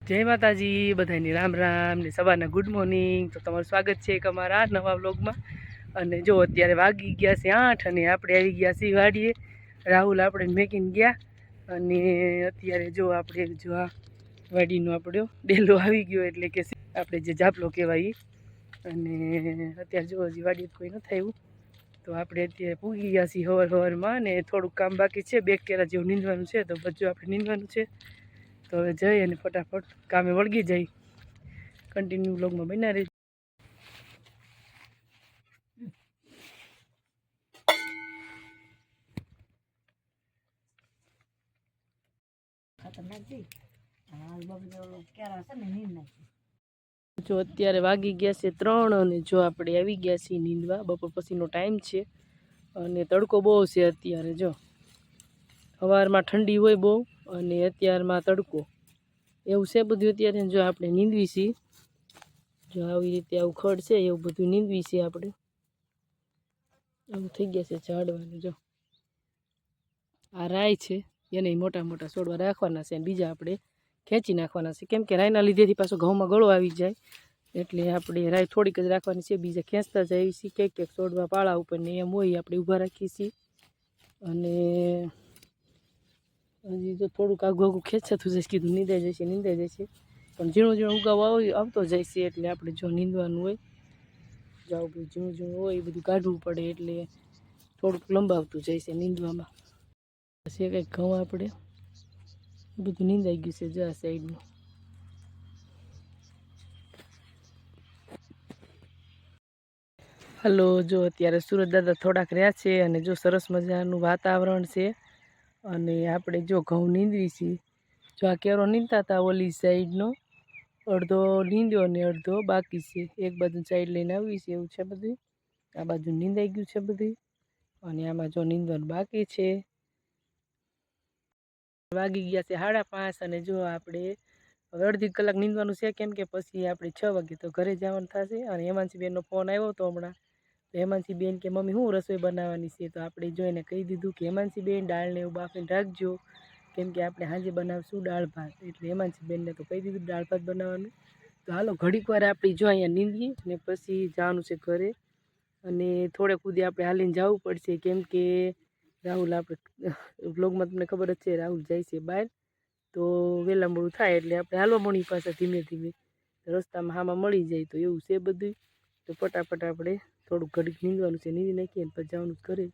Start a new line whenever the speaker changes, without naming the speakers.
જય માતાજી બધાની રામ રામ ને સવારના ગુડ મોર્નિંગ। તો તમારું સ્વાગત છે એક અમારા નવા વ્લોગમાં। અને જો અત્યારે વાગી ગયા છે 8 અને આપણે આવી ગયા છીએ વાડીએ। રાહુલ આપણે મેકીને ગયા અને અત્યારે જો આપણે જો આ વાડીનો આપણો ડેલો આવી ગયો, એટલે કે આપણે જે જાપલો કહેવાય। અને અત્યારે જો હજી વાડીએ કોઈ નથી આવ્યું, તો આપણે અત્યારે પૂગી ગયા છીએ સવારમાં ને થોડુંક કામ બાકી છે, 2 કેરા જેવું નીંદવાનું છે, તો બધું આપણે નીંદવાનું છે। તો હવે જઈ અને ફટાફટ કામે વળગી જાય। કન્ટિન્યુ વ્લોગમાં બન્યા રહી। જો અત્યારે વાગી ગયા છે 3 અને જો આપણે આવી ગયા છીએ નીંદવા। બપોર પછીનો ટાઈમ છે અને તડકો બહુ છે અત્યારે। જો સવારમાં ઠંડી હોય બહુ અને અત્યારમાં તડકો, એવું છે બધું અત્યારે। જો આપણે નીંદવી છીએ, જો આવી રીતે આવું ખડ છે એવું બધું નીંદવી છે આપણે। આવું થઈ ગયા છે ઝાડવાનું। જો આ રાય છે, એને મોટા મોટા છોડવા રાખવાના છે અને બીજા આપણે ખેંચી નાખવાના છે, કેમ કે રાયના લીધેથી પાછો ઘઉંમાં ગળો આવી જાય, એટલે આપણે રાય થોડીક જ રાખવાની છે, બીજા ખેંચતા જાય છીએ। ક્યાંક છોડવા પાળા ઉપર ને એમ હોય આપણે ઊભા રાખીએ છીએ। અને હજી તો થોડુંક આઘું ખેંચાતું જઈશ, કીધું નીંદાઈ જશે, પણ ઝીણું ઝીણું ઉગાવ આવતો જાય છે, એટલે આપણે જો નીંદવાનું હોય, જો બધું ઝીણું ઝીણું હોય એ બધું કાઢવું પડે, એટલે થોડુંક લંબાવતું જાય છે નીંદવામાં। પછી કંઈક ઘઉં આપણે બધું નીંદાઈ ગયું છે જો આ સાઈડનું। હલો, જો અત્યારે સુરત દાદા થોડાક રહ્યા છે અને જો સરસ મજાનું વાતાવરણ છે। અને આપણે જો ઘઉં નીંદવી છીએ, જો આ કેરો નીંદતા હતા ઓલી સાઈડનો, અડધો નીંદ્યો ને અડધો બાકી છે। એક બાજુ સાઈડ લઈને આવી છે એવું છે બધું। આ બાજુ નીંદાઈ ગયું છે બધું અને આમાં જો નીંદવાનું બાકી છે। વાગી ગયા છે 5:30 અને જો આપણે હવે અડધી કલાક નીંદવાનું છે, કેમ કે પછી આપણે 6 વાગે તો ઘરે જવાનું થશે। અને હેમાંસી બેનનો ફોન આવ્યો હતો હમણાં, તો હેમાંસી બેન કે મમ્મી શું રસોઈ બનાવવાની છે, તો આપણે જોઈને કહી દીધું કે હેમાંસી બેન દાળને એવું બાફીને રાખજો, કેમ કે આપણે સાંજે બનાવશું દાળ ભાત। એટલે હેમાંસી બેનને તો કહી દીધું દાળ ભાત બનાવવાનું। તો હાલો ઘડીક વાર આપણે જો અહીંયા નીંદીએ ને પછી જવાનું છે ઘરે। અને થોડેક સુધી આપણે હાલીને જવું પડશે, કેમ કે રાહુલ આપણે વ્લોગમાં તમને ખબર જ છે રાહુલ જાય છે બહાર, તો વહેલા મોડું થાય એટલે આપણે હાલવા મળી પાછા ધીમે ધીમે, રસ્તામાં હામાં મળી જાય, તો એવું છે બધું। તો ફટાફટ આપણે થોડુંક ઘડીક નીંદવાનું છે, નીંદી નાખીએ ને પછી જવાનું ઘરે।